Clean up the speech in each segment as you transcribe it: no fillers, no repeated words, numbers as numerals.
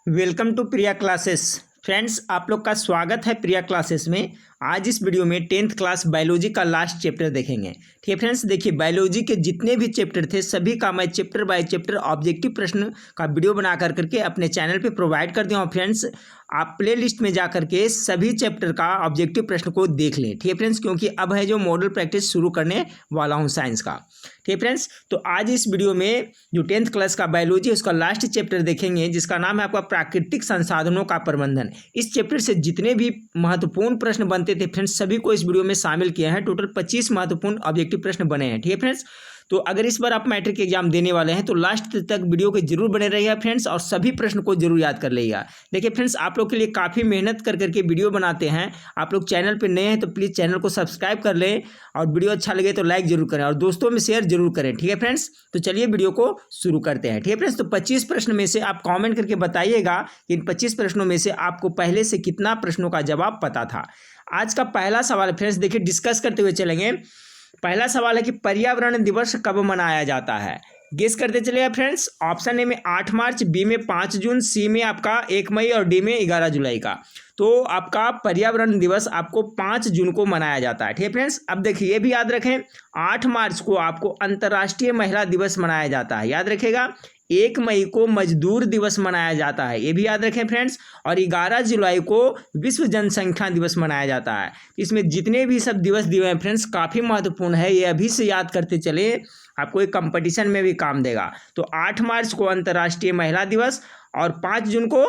Welcome to Priya classes. Friends, आप लोग का स्वागत है प्रिया क्लासेस में। आज इस वीडियो में 10th क्लास बायोलॉजी का लास्ट चैप्टर देखेंगे। ठीक है फ्रेंड्स, देखिए बायोलॉजी के जितने भी चैप्टर थे सभी का मैं चैप्टर बाय चैप्टर ऑब्जेक्टिव प्रश्न का वीडियो बना करके अपने चैनल पे प्रोवाइड कर दिया हूँ। फ्रेंड्स, आप प्ले लिस्ट में जा करके सभी चैप्टर का ऑब्जेक्टिव प्रश्न को देख लें। ठीक है फ्रेंड्स, क्योंकि अब है जो मॉडल प्रैक्टिस शुरू करने वाला हूँ साइंस का। ठीक है फ्रेंड्स, तो आज इस वीडियो में जो 10th क्लास का बायोलॉजी है उसका लास्ट चैप्टर देखेंगे, जिसका नाम है आपका प्राकृतिक संसाधनों का प्रबंधन। इस चैप्टर से जितने भी महत्वपूर्ण प्रश्न बनते थे फ्रेंड्स सभी को इस वीडियो में शामिल किया है। टोटल 25 महत्वपूर्ण ऑब्जेक्टिव प्रश्न बने हैं। ठीक है फ्रेंड्स, तो अगर इस बार आप मैट्रिक एग्जाम देने वाले हैं तो लास्ट तक वीडियो के जरूर बने रहिएगा फ्रेंड्स, और सभी प्रश्न को जरूर याद कर लीजिएगा। देखिए फ्रेंड्स, आप लोग के लिए काफ़ी मेहनत करके वीडियो बनाते हैं। आप लोग चैनल पे नए हैं तो प्लीज़ चैनल को सब्सक्राइब कर लें, और वीडियो अच्छा लगे तो लाइक जरूर करें और दोस्तों में शेयर जरूर करें। ठीक है फ्रेंड्स, तो चलिए वीडियो को शुरू करते हैं। ठीक है फ्रेंड्स, तो 25 प्रश्न में से आप कॉमेंट करके बताइएगा कि इन 25 प्रश्नों में से आपको पहले से कितना प्रश्नों का जवाब पता था। आज का पहला सवाल फ्रेंड्स देखिए डिस्कस करते हुए चलेंगे। पहला सवाल है कि पर्यावरण दिवस कब मनाया जाता है। गेस करते चलिए फ्रेंड्स। ऑप्शन ए में 8 मार्च, बी में 5 जून, सी में आपका 1 मई और डी में 11 जुलाई का। तो आपका पर्यावरण दिवस आपको 5 जून को मनाया जाता है। ठीक है फ्रेंड्स, अब देखिए ये भी याद रखें 8 मार्च को आपको अंतर्राष्ट्रीय महिला दिवस मनाया जाता है, याद रखेगा। 1 मई को मजदूर दिवस मनाया जाता है, ये भी याद रखें फ्रेंड्स। और 11 जुलाई को विश्व जनसंख्या दिवस मनाया जाता है। इसमें जितने भी सब दिवस दिए हैं फ्रेंड्स काफ़ी महत्वपूर्ण है, ये अभी से याद करते चले, आपको एक कंपटीशन में भी काम देगा। तो 8 मार्च को अंतर्राष्ट्रीय महिला दिवस और 5 जून को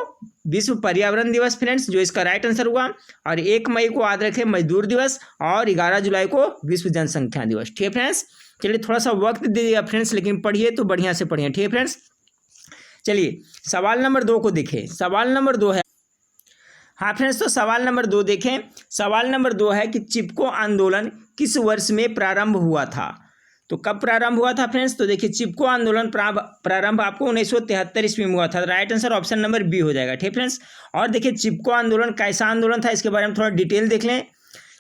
विश्व पर्यावरण दिवस फ्रेंड्स, जो इसका राइट आंसर हुआ। और 1 मई को याद रखें मजदूर दिवस, और 11 जुलाई को विश्व जनसंख्या दिवस। ठीक है फ्रेंड्स, चलिए थोड़ा सा वक्त दीजिएगा फ्रेंड्स, लेकिन पढ़िए तो बढ़िया से पढ़िए। ठीक है फ्रेंड्स, चलिए सवाल नंबर 2 को देखें। सवाल नंबर 2 है, हाँ फ्रेंड्स, तो सवाल नंबर 2 देखें। सवाल नंबर 2 है कि चिपको आंदोलन किस वर्ष में प्रारंभ हुआ था। तो कब प्रारंभ हुआ था फ्रेंड्स, तो देखिए चिपको आंदोलन प्रारंभ आपको 1973 ईस्वी में हुआ था। Right answer option number B हो जाएगा। ठीक फ्रेंड्स, और देखिए चिपको आंदोलन कैसा आंदोलन था इसके बारे में थोड़ा डिटेल देख लें।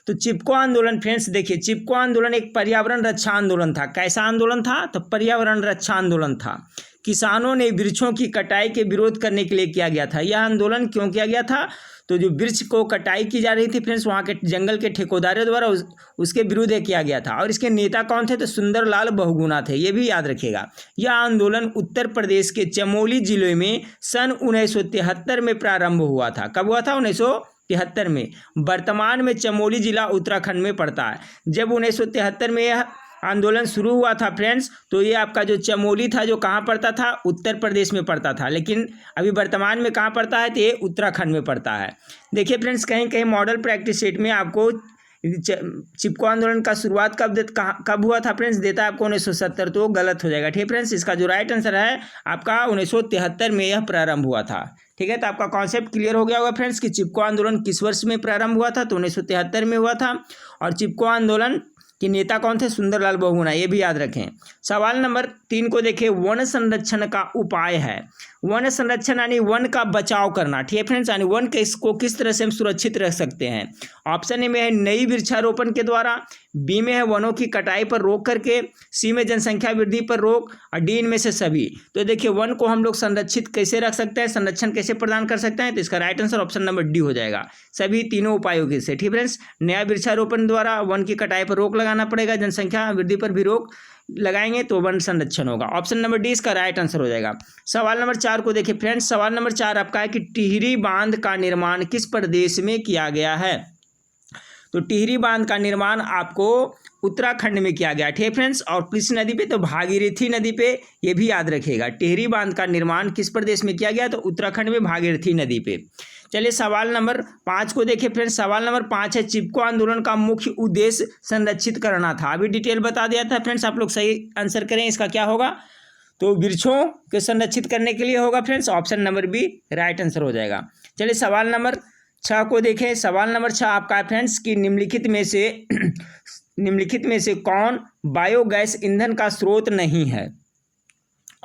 तो चिपको आंदोलन फ्रेंड्स देखिए, चिपको आंदोलन एक पर्यावरण रक्षा आंदोलन था। कैसा आंदोलन था, तो पर्यावरण रक्षा आंदोलन था। किसानों ने वृक्षों की कटाई के विरोध करने के लिए किया गया था। यह आंदोलन क्यों किया गया था, तो जो वृक्ष को कटाई की जा रही थी फ्रेंड्स वहाँ के जंगल के ठेकेदारों द्वारा उसके विरुद्ध किया गया था। और इसके नेता कौन थे, तो सुंदरलाल बहुगुणा थे, ये भी याद रखिएगा। यह आंदोलन उत्तर प्रदेश के चमोली जिले में सन 1973 में प्रारंभ हुआ था। कब हुआ था, 1973 में। वर्तमान में चमोली जिला उत्तराखंड में पड़ता है। जब 1973 में यह आंदोलन शुरू हुआ था फ्रेंड्स, तो ये आपका जो चमोली था जो कहाँ पड़ता था, उत्तर प्रदेश में पड़ता था, लेकिन अभी वर्तमान में कहाँ पड़ता है, तो ये उत्तराखंड में पड़ता है। देखिए फ्रेंड्स, कहीं कहीं मॉडल प्रैक्टिस सेट में आपको चिपको आंदोलन का शुरुआत कब हुआ था फ्रेंड्स, देता है आपको 1970, तो गलत हो जाएगा। ठीक है फ्रेंड्स, इसका जो राइट आंसर है आपका 1973 में यह प्रारंभ हुआ था। ठीक है, तो आपका कॉन्सेप्ट क्लियर हो गया होगा फ्रेंड्स कि चिपको आंदोलन किस वर्ष में प्रारंभ हुआ था, तो 1973 में हुआ था। और चिपको आंदोलन कि नेता कौन थे, सुंदरलाल बहुगुणा, ये भी याद रखें। सवाल नंबर 3 को देखें। वन संरक्षण का उपाय है। वन संरक्षण यानी वन का बचाव करना। ठीक है फ्रेंड्स, यानी वन के इसको किस तरह से हम सुरक्षित रख सकते हैं। ऑप्शन ए में है नई वृक्षारोपण के द्वारा, बी में है वनों की कटाई पर रोक करके, सी में जनसंख्या वृद्धि पर रोक, और डी इनमें से सभी। तो देखिए वन को हम लोग संरक्षित कैसे रख सकते हैं, संरक्षण कैसे प्रदान कर सकते हैं, तो इसका right answer option number D हो जाएगा, सभी तीनों उपायों के से। ठीक फ्रेंड्स, नया वृक्षारोपण द्वारा वन की कटाई पर रोक लगाना पड़ेगा, जनसंख्या वृद्धि पर भी रोक लगाएंगे तो वन संरक्षण होगा। ऑप्शन नंबर डी इसका राइट आंसर हो जाएगा। सवाल नंबर 4 को देखिए फ्रेंड्स। सवाल नंबर 4 आपका है कि टिहरी बांध का निर्माण किस प्रदेश में किया गया है। तो टिहरी बांध का निर्माण आपको उत्तराखंड में किया गया। ठीक है फ्रेंड्स, और किस नदी पे, तो भागीरथी नदी पे, ये भी याद रखिएगा। टिहरी बांध का निर्माण किस प्रदेश में किया गया, तो उत्तराखंड में भागीरथी नदी पे। चलिए सवाल नंबर 5 को देखिए फ्रेंड्स। सवाल नंबर 5 है चिपको आंदोलन का मुख्य उद्देश्य संरक्षित करना था। अभी डिटेल बता दिया था फ्रेंड्स, आप लोग सही आंसर करें, इसका क्या होगा, तो वृक्षों के संरक्षित करने के लिए होगा friends, option number B right answer हो जाएगा। चलिए सवाल नंबर 6 को देखें। सवाल नंबर 6 आपका है फ्रेंड्स कि निम्नलिखित में से कौन बायोगैस ईंधन का स्रोत नहीं है।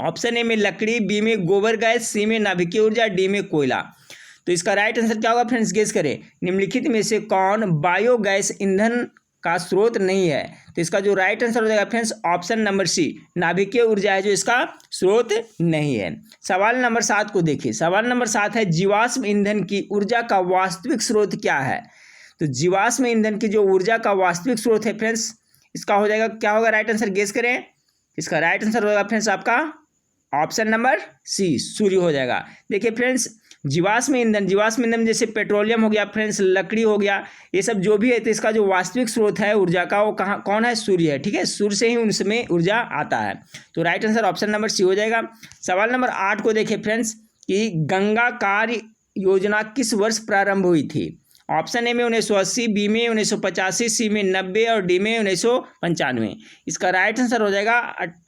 ऑप्शन ए में लकड़ी, बी में गोबर गैस, सी में नाभिकीय ऊर्जा, डी में कोयला। तो इसका राइट आंसर क्या होगा फ्रेंड्स, गेस करें। निम्नलिखित में से कौन बायोगैस ईंधन का स्रोत नहीं है। तो इसका जो राइट आंसर हो जाएगा फ्रेंड्स ऑप्शन नंबर सी, नाभिकीय ऊर्जा है जो इसका स्रोत नहीं है। सवाल नंबर 7 को देखिए। सवाल नंबर 7 है जीवाश्म ईंधन की ऊर्जा का वास्तविक स्रोत क्या है। तो जीवाश्म ईंधन की जो ऊर्जा का वास्तविक स्रोत है फ्रेंड्स, इसका हो जाएगा, क्या होगा राइट आंसर, गेस करें। इसका राइट आंसर होगा फ्रेंड्स आपका ऑप्शन नंबर सी, सूर्य हो जाएगा। देखिए फ्रेंड्स, जीवाश्म ईंधन जैसे पेट्रोलियम हो गया फ्रेंड्स, लकड़ी हो गया, ये सब जो भी है, तो इसका जो वास्तविक स्रोत है ऊर्जा का वो कौन है, सूर्य है। ठीक है, सूर्य से ही उनमें ऊर्जा आता है। तो right answer option number C हो जाएगा। सवाल नंबर 8 को देखिए फ्रेंड्स कि गंगा कार्य योजना किस वर्ष प्रारंभ हुई थी। ऑप्शन ए में 1980, बी में 1985, सी में 90 और डी में 1995। इसका राइट आंसर हो जाएगा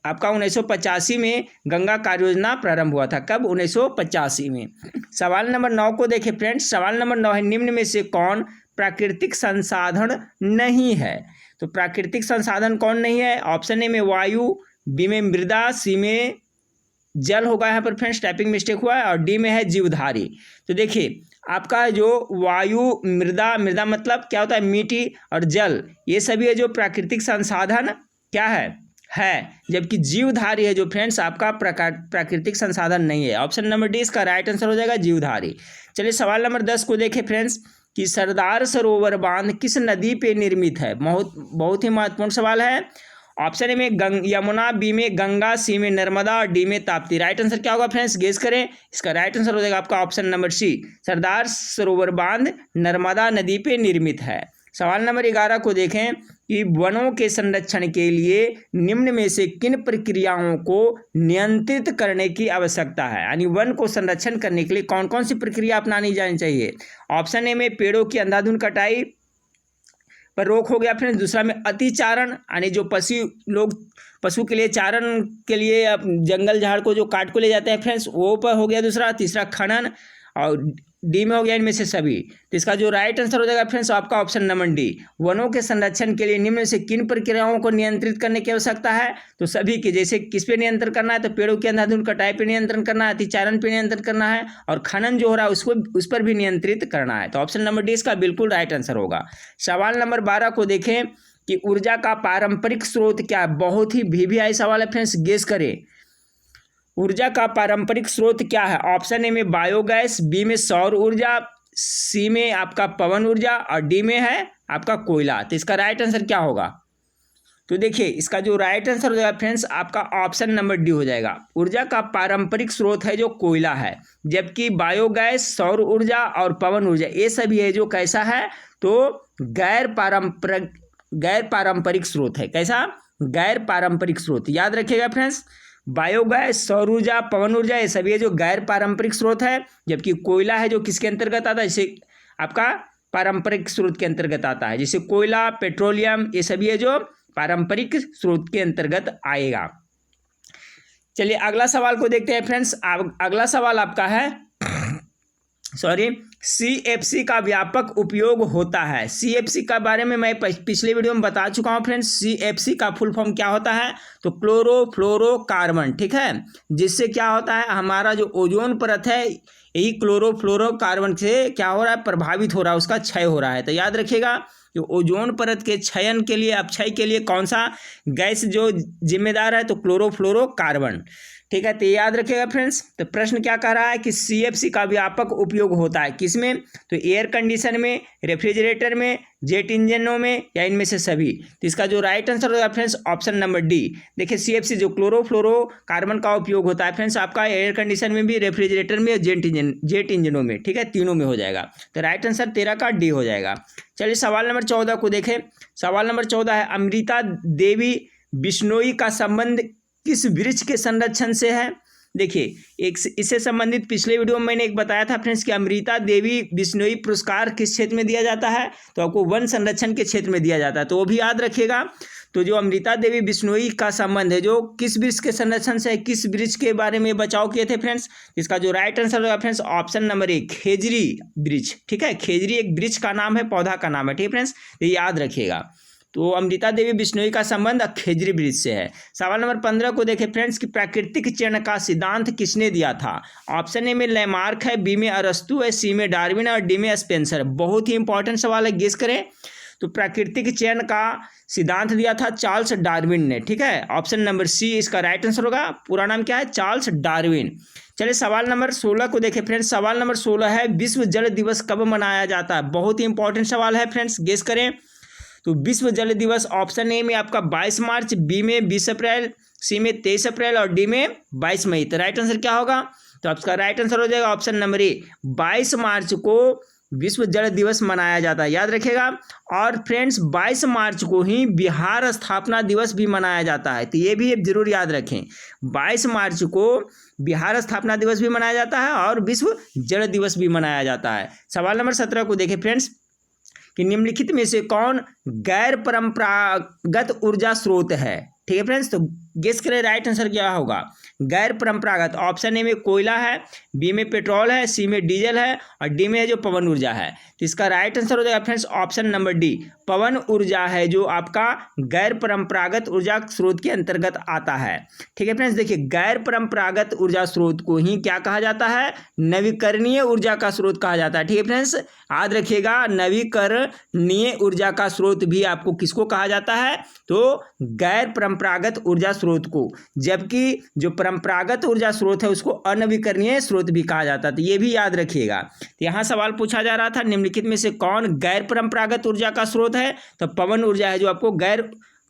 आपका 1985 में गंगा कार्य योजना प्रारंभ हुआ था। कब, 1985 में। सवाल नंबर 9 को देखें फ्रेंड्स। सवाल नंबर 9 है निम्न में से कौन प्राकृतिक संसाधन नहीं है। तो प्राकृतिक संसाधन कौन नहीं है। ऑप्शन ए में वायु, बी में मृदा, सी में जल होगा, यहाँ पर फ्रेंड्स टाइपिंग मिस्टेक हुआ है, और डी में है जीवधारी। तो देखिए आपका जो वायु, मृदा मतलब क्या होता है, मिट्टी, और जल, ये सभी है जो प्राकृतिक संसाधन क्या है, जबकि जीवधारी है जो फ्रेंड्स आपका प्राकृतिक संसाधन नहीं है। ऑप्शन नंबर डी इसका राइट आंसर हो जाएगा, जीवधारी। चलिए सवाल नंबर 10 को देखें फ्रेंड्स कि सरदार सरोवर बांध किस नदी पे निर्मित है। बहुत ही महत्वपूर्ण सवाल है। ऑप्शन ए में यमुना, बी में गंगा, सी में नर्मदा और डी में ताप्ती। राइट आंसर क्या होगा फ्रेंड्स, गेस करें। इसका राइट आंसर हो जाएगा आपका ऑप्शन नंबर सी, सरदार सरोवर बांध नर्मदा नदी पे निर्मित है। सवाल नंबर 11 को देखें कि वनों के संरक्षण के लिए निम्न में से किन प्रक्रियाओं को नियंत्रित करने की आवश्यकता है। यानी वन को संरक्षण करने के लिए कौन कौन सी प्रक्रिया अपनानी जानी चाहिए। ऑप्शन ए में पेड़ों की अंधाधुंध कटाई पर रोक हो गया फ्रेंड्स। दूसरा में अतिचारण, यानी जो पशु के लिए चारण के लिए जंगल झाड़ को जो काट को ले जाते हैं फ्रेंड्स, वो पर हो गया दूसरा। तीसरा खनन, और डी में हो गया इनमें से सभी। तो इसका जो राइट आंसर हो जाएगा फ्रेंड्स आपका ऑप्शन नंबर डी, वनों के संरक्षण के लिए निम्न से किन प्रक्रियाओं को नियंत्रित करने की आवश्यकता है। तो सभी के, जैसे किस पे नियंत्रण करना है, तो पेड़ों की अंधाधुंध कटाई पे नियंत्रण करना है, अतिचारण पे नियंत्रण करना है, और खनन जो हो रहा है उस पर भी नियंत्रित करना है। तो ऑप्शन नंबर डी इसका बिल्कुल राइट आंसर होगा। सवाल नंबर 12 को देखें कि ऊर्जा का पारंपरिक स्रोत क्या है। बहुत ही VVI सवाल है फ्रेंड्स, गेस करें। ऊर्जा का पारंपरिक स्रोत क्या है। ऑप्शन ए में बायोगैस, बी में सौर ऊर्जा, सी में आपका पवन ऊर्जा, और डी में है आपका कोयला। तो इसका राइट आंसर क्या होगा। तो देखिए इसका जो राइट आंसर हो जाएगा फ्रेंड्स आपका ऑप्शन नंबर डी हो जाएगा। ऊर्जा का पारंपरिक स्रोत है जो कोयला है, जबकि बायोगैस, सौर ऊर्जा और पवन ऊर्जा ये सभी है जो कैसा है, तो गैर पारंपरिक स्रोत है। कैसा, गैर पारंपरिक स्रोत। याद रखिएगा फ्रेंड्स, बायोगैस, सौर ऊर्जा, पवन ऊर्जा ये सभी है जो गैर पारंपरिक स्रोत है, जबकि कोयला है जो किसके अंतर्गत आता है, जैसे आपका पारंपरिक स्रोत के अंतर्गत आता है। जैसे कोयला, पेट्रोलियम ये सभी है जो पारंपरिक स्रोत के अंतर्गत आएगा। चलिए अगला सवाल को देखते हैं फ्रेंड्स। अगला सवाल आपका है CFC का व्यापक उपयोग होता है। CFC का बारे में मैं पिछले वीडियो में बता चुका हूँ फ्रेंड्स। CFC का फुल फॉर्म क्या होता है, तो क्लोरोफ्लोरोकार्बन। ठीक है, जिससे क्या होता है, हमारा जो ओजोन परत है यही क्लोरोफ्लोरोकार्बन से क्या हो रहा है, प्रभावित हो रहा है, उसका क्षय हो रहा है। तो याद रखिएगा कि ओजोन परत के क्षय के लिए कौन सा गैस जो जिम्मेदार है, तो क्लोरोफ्लोरोकार्बन। ठीक है, तो याद रखिएगा फ्रेंड्स। तो प्रश्न क्या कह रहा है कि CFC का व्यापक उपयोग होता है किसमें, तो एयर कंडीशन में, रेफ्रिजरेटर में, जेट इंजनों में, या इनमें से सभी। तो इसका जो राइट आंसर होगा फ्रेंड्स ऑप्शन नंबर डी। देखिए CFC जो क्लोरोफ्लोरोकार्बन का उपयोग होता है फ्रेंड्स आपका एयर कंडीशन में भी, रेफ्रिजरेटर में, जेट इंजनों में। ठीक है, तीनों में हो जाएगा। तो राइट आंसर 13 का डी हो जाएगा। चलिए सवाल नंबर 14 को देखें। सवाल नंबर 14 है अमृता देवी बिश्नोई का संबंध किस वृक्ष के संरक्षण से है। देखिए इससे संबंधित पिछले वीडियो में मैंने एक बताया था फ्रेंड्स कि अमृता देवी बिश्नोई पुरस्कार किस क्षेत्र में दिया जाता है, तो आपको वन संरक्षण के क्षेत्र में दिया जाता है, तो वो भी याद रखिएगा। तो जो अमृता देवी बिश्नोई का संबंध है जो किस वृक्ष के संरक्षण से है, किस वृक्ष के बारे में बचाव किए थे फ्रेंड्स, इसका जो राइट आंसर होगा फ्रेंड्स ऑप्शन नंबर ए, खेजरी वृक्ष। ठीक है, खेजरी एक वृक्ष का नाम है, पौधा का नाम है। ठीक है फ्रेंड्स, ये याद रखिएगा। तो अमृता देवी बिश्नोई का संबंध खेजरी वृक्ष से है। सवाल नंबर 15 को देखें फ्रेंड्स कि प्राकृतिक चयन का सिद्धांत किसने दिया था। ऑप्शन ए में लैमार्क है, बी में अरस्तु है, सी में डार्विन और डी में स्पेंसर। बहुत ही इंपॉर्टेंट सवाल है, गेस करें। तो प्राकृतिक चयन का सिद्धांत दिया था चार्ल्स डार्विन ने, ठीक है। ऑप्शन नंबर सी इसका राइट आंसर होगा। पूरा नाम क्या है? Charles Darwin. चलिए सवाल नंबर 16 को देखें फ्रेंड्स। सवाल नंबर 16 है विश्व जल दिवस कब मनाया जाता है? बहुत ही इंपॉर्टेंट सवाल है फ्रेंड्स, गेस करें। तो विश्व जल दिवस ऑप्शन ए में आपका 22 मार्च, बी में 20 अप्रैल, सी में 23 अप्रैल और डी में 22 मई। तो राइट आंसर क्या होगा? तो आपका राइट आंसर हो जाएगा ऑप्शन नंबर ए, 22 मार्च को विश्व जल दिवस मनाया जाता है, याद रखिएगा। और फ्रेंड्स 22 मार्च को ही बिहार स्थापना दिवस भी मनाया जाता है, तो ये भी जरूर याद रखें। 22 मार्च को बिहार स्थापना दिवस भी मनाया जाता है और विश्व जल दिवस भी मनाया जाता है। सवाल नंबर 17 को देखें फ्रेंड्स कि निम्नलिखित में से कौन गैर परंपरागत ऊर्जा स्रोत है? ठीक है फ्रेंड्स, तो गेस करें राइट आंसर क्या होगा। गैर परंपरागत ऑप्शन ए में कोयला है, बी में पेट्रोल है, सी में डीजल है और डी में है जो पवन ऊर्जा है। तो इसका राइट आंसर हो जाएगा फ्रेंड्स ऑप्शन नंबर डी, पवन ऊर्जा है जो आपका गैर परंपरागत ऊर्जा स्रोत के अंतर्गत आता है। ठीक है फ्रेंड्स, देखिए गैर परंपरागत ऊर्जा स्रोत को ही क्या कहा जाता है? नवीकरणीय ऊर्जा का स्रोत कहा जाता है। ठीक है फ्रेंड्स, याद रखिएगा नवीकरणीय ऊर्जा का स्रोत भी आपको किसको कहा जाता है? तो गैर परंपरागत ऊर्जा स्रोत को, जबकि जो परंपरागत ऊर्जा स्रोत है उसको अनवीकरणीय स्रोत भी कहा जाता है। तो ये भी याद रखिएगा। तो यहाँ सवाल पूछा जा रहा था निम्नलिखित में से कौन गैर परंपरागत ऊर्जा का स्रोत है? तो पवन ऊर्जा है जो आपको गैर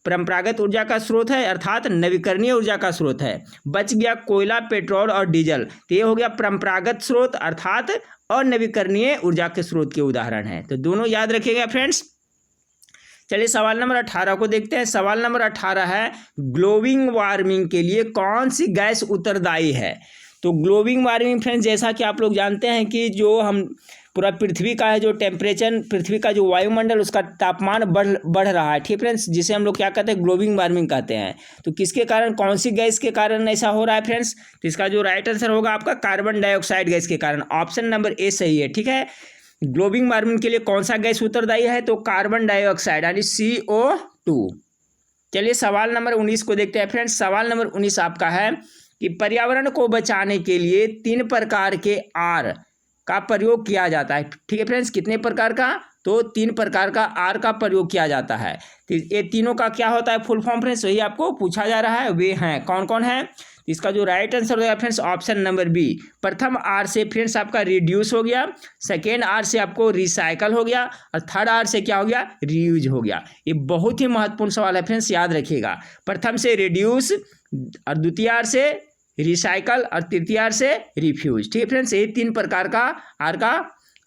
परंपरागत ऊर्जा का स्रोत है, अर्थात नवीकरणीय ऊर्जा का स्रोत है। बच गया कोयला, पेट्रोल और डीजल, तो ये हो गया परंपरागत स्रोत अर्थात अनवीकरणीय ऊर्जा के स्रोत के उदाहरण है। तो दोनों याद रखिएगा फ्रेंड्स। चलिए सवाल नंबर 18 को देखते हैं। सवाल नंबर 18 है ग्लोबल वार्मिंग के लिए कौन सी गैस उत्तरदायी है? तो ग्लोबल वार्मिंग फ्रेंड्स जैसा कि आप लोग जानते हैं कि जो हम पूरा पृथ्वी का है जो टेम्परेचर, पृथ्वी का जो वायुमंडल उसका तापमान बढ़ रहा है। ठीक फ्रेंड्स, जिसे हम लोग क्या कहते हैं? ग्लोबल वार्मिंग कहते हैं। तो किसके कारण, कौन सी गैस के कारण ऐसा हो रहा है फ्रेंड्स? तो इसका जो राइट आंसर होगा आपका कार्बन डाइऑक्साइड गैस के कारण। ऑप्शन नंबर ए सही है। ठीक है, ग्लोबल वार्मिंग के लिए कौन सा गैस उत्तरदायी है? तो कार्बन डाइऑक्साइड यानी CO2। चलिए सवाल नंबर 19 को देखते हैं फ्रेंड्स। सवाल नंबर 19 आपका है कि पर्यावरण को बचाने के लिए 3 प्रकार के आर का प्रयोग किया जाता है। ठीक है फ्रेंड्स, कितने प्रकार का? तो 3 प्रकार का आर का प्रयोग किया जाता है। तो ये तीनों का क्या होता है फुल फॉर्म फ्रेंड्स, वही आपको पूछा जा रहा है। वे हैं कौन कौन है? इसका जो राइट आंसर होगा फ्रेंड्स ऑप्शन नंबर बी, प्रथम आर से फ्रेंड्स आपका रिड्यूस हो गया, सेकेंड आर से आपको रिसाइकल हो गया और थर्ड आर से क्या हो गया? रीयूज हो गया। ये बहुत ही महत्वपूर्ण सवाल है फ्रेंड्स, याद रखिएगा। प्रथम से रिड्यूस और द्वितीय आर से रिसाइकल और तृतीय आर से रिफ्यूज। ठीक है फ्रेंड्स, ये 3 प्रकार का आर का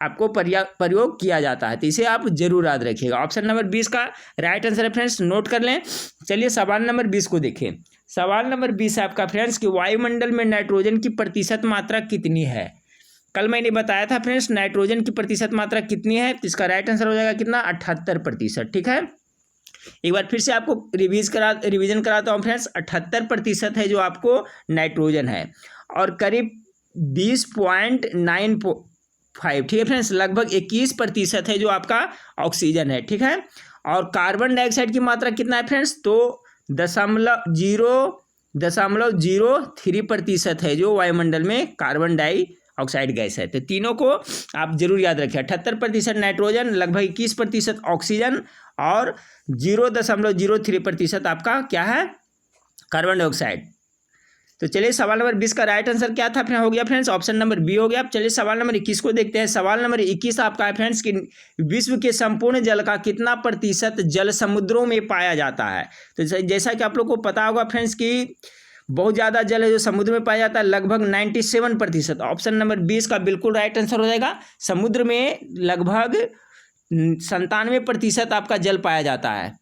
आपको प्रयोग किया जाता है, तो इसे आप जरूर याद रखिएगा। ऑप्शन नंबर 20 का राइट आंसर है फ्रेंड्स, नोट कर लें। चलिए सवाल नंबर 20 को देखें। सवाल नंबर 20 है आपका फ्रेंड्स कि वायुमंडल में नाइट्रोजन की प्रतिशत मात्रा कितनी है? कल मैंने बताया था फ्रेंड्स नाइट्रोजन की प्रतिशत मात्रा कितनी है, तो इसका राइट आंसर हो जाएगा कितना? 78%। ठीक है, एक बार फिर से आपको रिवीजन कराता हूँ फ्रेंड्स। 78% है जो आपको नाइट्रोजन है और करीब 20.95, ठीक है फ्रेंड्स, लगभग 21% है जो आपका ऑक्सीजन है। ठीक है, और कार्बन डाइऑक्साइड की मात्रा कितना है फ्रेंड्स? तो 0.03% है जो वायुमंडल में कार्बन डाइऑक्साइड गैस है। तो तीनों को आप जरूर याद रखें, 78% नाइट्रोजन, लगभग 21% ऑक्सीजन और 0.03% आपका क्या है? Carbon dioxide. तो चलिए सवाल नंबर 20 का राइट आंसर क्या था? हो गया फ्रेंड्स ऑप्शन नंबर बी हो गया। अब चलिए सवाल नंबर 21 को देखते हैं। सवाल नंबर 21 आपका है फ्रेंड्स कि विश्व के संपूर्ण जल का कितना प्रतिशत जल समुद्रों में पाया जाता है? तो जैसा कि आप लोग को पता होगा फ्रेंड्स कि बहुत ज़्यादा जल है जो समुद्र में पाया जाता है, लगभग 97%। ऑप्शन नंबर 20 का बिल्कुल राइट आंसर हो जाएगा। समुद्र में लगभग 97% आपका जल पाया जाता है।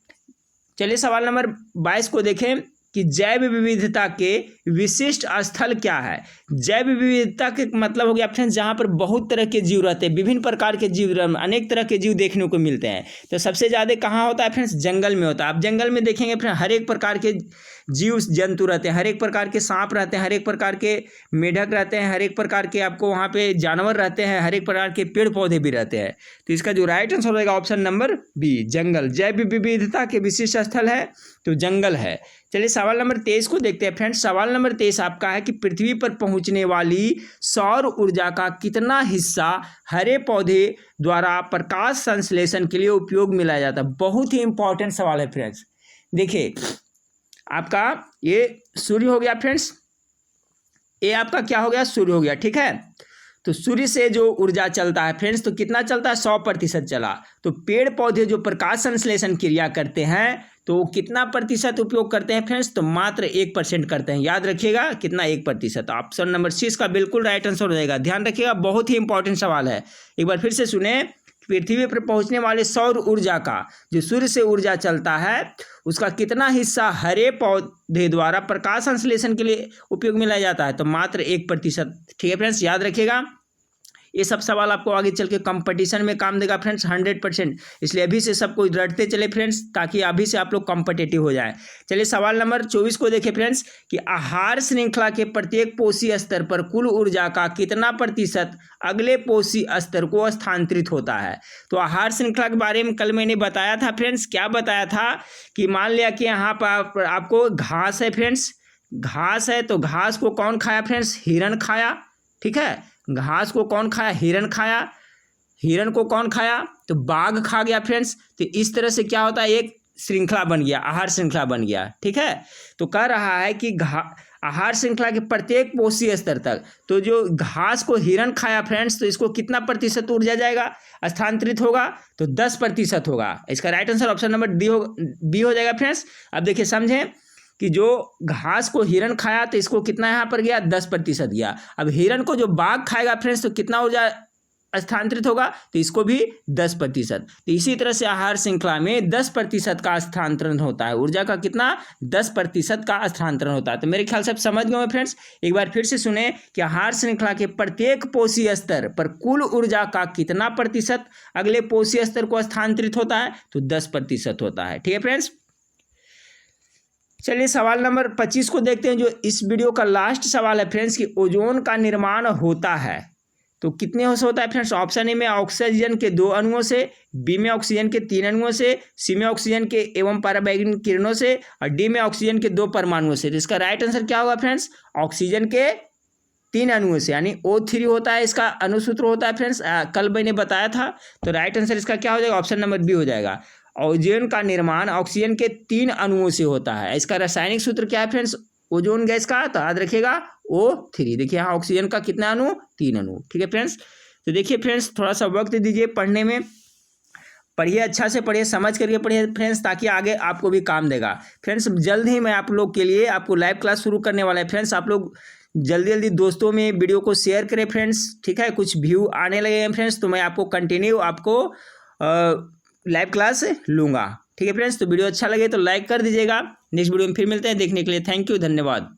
चलिए सवाल नंबर 22 को देखें कि जैव विविधता के विशिष्ट स्थल क्या है? जैव विविधता के मतलब हो गया फ्रेंड्स जहाँ पर बहुत तरह के जीव रहते हैं, विभिन्न प्रकार के जीव, अनेक तरह के जीव देखने को मिलते हैं। तो सबसे ज़्यादा कहाँ होता है फ्रेंड्स? जंगल में होता है। आप जंगल में देखेंगे फ्रेंड्स हर एक प्रकार के जीव जंतु रहते हैं, हर एक प्रकार के सांप रहते हैं, हर एक प्रकार के मेढक रहते हैं, हर एक प्रकार के आपको वहाँ पे जानवर रहते हैं, हर एक प्रकार के पेड़ पौधे भी रहते हैं। तो इसका जो राइट आंसर रहेगा ऑप्शन नंबर बी, जंगल। जैव विविधता के विशिष्ट स्थल है तो जंगल है। चलिए सवाल नंबर 23 को देखते हैं फ्रेंड्स। सवाल नंबर 23 आपका है कि पृथ्वी पर पहुंचने वाली सौर ऊर्जा का कितना हिस्सा हरे पौधे द्वारा प्रकाश संश्लेषण के लिए उपयोग में लाया जाता है। बहुत ही इंपॉर्टेंट सवाल है फ्रेंड्स। देखिए आपका ये सूर्य हो गया फ्रेंड्स, ये आपका क्या हो गया, सूर्य हो गया, ठीक है। तो सूर्य से जो ऊर्जा चलता है फ्रेंड्स, तो कितना चलता है, 100% चला। तो पेड़ पौधे जो प्रकाश संश्लेषण क्रिया करते हैं तो कितना प्रतिशत उपयोग करते हैं फ्रेंड्स, तो मात्र 1% करते हैं। याद रखिएगा कितना, 1%। ऑप्शन नंबर सी इसका बिल्कुल राइट आंसर हो जाएगा। ध्यान रखिएगा, बहुत ही इंपॉर्टेंट सवाल है। एक बार फिर से सुने, पृथ्वी पर पहुंचने वाले सौर ऊर्जा का जो सूर्य से ऊर्जा चलता है उसका कितना हिस्सा हरे पौधे द्वारा प्रकाश संश्लेषण के लिए उपयोग में लाया जाता है, तो मात्र 1%। ठीक है फ्रेंड्स, याद रखिएगा। ये सब सवाल आपको आगे चल के कंपटीशन में काम देगा फ्रेंड्स 100%। इसलिए अभी से सबको रटते चले फ्रेंड्स, ताकि अभी से आप लोग कॉम्पिटिटिव हो जाए। चलिए सवाल नंबर 24 को देखें फ्रेंड्स कि आहार श्रृंखला के प्रत्येक पोषी स्तर पर कुल ऊर्जा का कितना प्रतिशत अगले पोषी स्तर को स्थानांतरित होता है। तो आहार श्रृंखला के बारे में कल मैंने बताया था फ्रेंड्स। क्या बताया था कि मान लिया कि यहाँ पर आपको घास है फ्रेंड्स, घास है तो घास को कौन खाया फ्रेंड्स, हिरण खाया। ठीक है, घास को कौन खाया, हिरण खाया। हिरण को कौन खाया, तो बाघ खा गया फ्रेंड्स। तो इस तरह से क्या होता है, एक श्रृंखला बन गया, आहार श्रृंखला बन गया। ठीक है, तो कह रहा है कि आहार श्रृंखला के प्रत्येक पोषी स्तर तक, तो जो घास को हिरण खाया फ्रेंड्स, तो इसको कितना प्रतिशत ऊर्जा जाएगा, स्थानांतरित होगा, तो 10% होगा। इसका right answer option number B हो जाएगा फ्रेंड्स। अब देखिए समझें कि जो घास को हिरण खाया तो इसको कितना यहाँ पर गया, 10% गया। अब हिरण को जो बाघ खाएगा फ्रेंड्स, तो कितना ऊर्जा स्थानांतरित होगा, तो इसको भी 10%। तो इसी तरह से आहार श्रृंखला में 10% का स्थानांतरण होता है। ऊर्जा का कितना, 10% का स्थानांतरण होता है। तो मेरे ख्याल से आप समझ गए फ्रेंड्स। एक बार फिर से सुने कि आहार श्रृंखला के प्रत्येक पोषी स्तर पर कुल ऊर्जा का कितना प्रतिशत अगले पोषी स्तर को स्थानांतरित होता है, तो 10% होता है। ठीक है फ्रेंड्स। चलिए सवाल नंबर 25 को देखते हैं, जो इस वीडियो का लास्ट सवाल है फ्रेंड्स कि ओजोन का निर्माण होता है तो कितने से होता है फ्रेंड्स। ऑप्शन ए में ऑक्सीजन के 2 अणुओं से, बी में ऑक्सीजन के 3 अणुओं से, सी में ऑक्सीजन के एवं पराबैंगनी किरणों से, और डी में ऑक्सीजन के 2 परमाणुओं से। तो इसका राइट आंसर क्या होगा फ्रेंड्स, ऑक्सीजन के 3 अणुओं से, यानी O3 होता है इसका अनुसूत्र होता है फ्रेंड्स। कल मैंने बताया था। तो राइट आंसर इसका क्या हो जाएगा, ऑप्शन नंबर बी हो जाएगा। ओजोन का निर्माण ऑक्सीजन के 3 अणुओं से होता है। इसका रासायनिक सूत्र क्या है फ्रेंड्स, ओजोन गैस का, तो याद रखिएगा O3। देखिए यहाँ ऑक्सीजन का कितना अणु, 3 अणु। ठीक है फ्रेंड्स। तो देखिए फ्रेंड्स, थोड़ा सा वक्त दीजिए पढ़ने में, पढ़िए, अच्छा से पढ़िए, समझ करके पढ़िए फ्रेंड्स, ताकि आगे आपको भी काम देगा फ्रेंड्स। जल्द ही मैं आप लोग के लिए आपको लाइव क्लास शुरू करने वाला है फ्रेंड्स। आप लोग जल्दी जल्दी दोस्तों में वीडियो को शेयर करें फ्रेंड्स। ठीक है, कुछ व्यू आने लगे हैं फ्रेंड्स, तो मैं आपको कंटिन्यू आपको लाइव क्लास लूँगा। ठीक है फ्रेंड्स। तो वीडियो अच्छा लगे तो लाइक कर दीजिएगा। नेक्स्ट वीडियो में फिर मिलते हैं, देखने के लिए थैंक यू, धन्यवाद।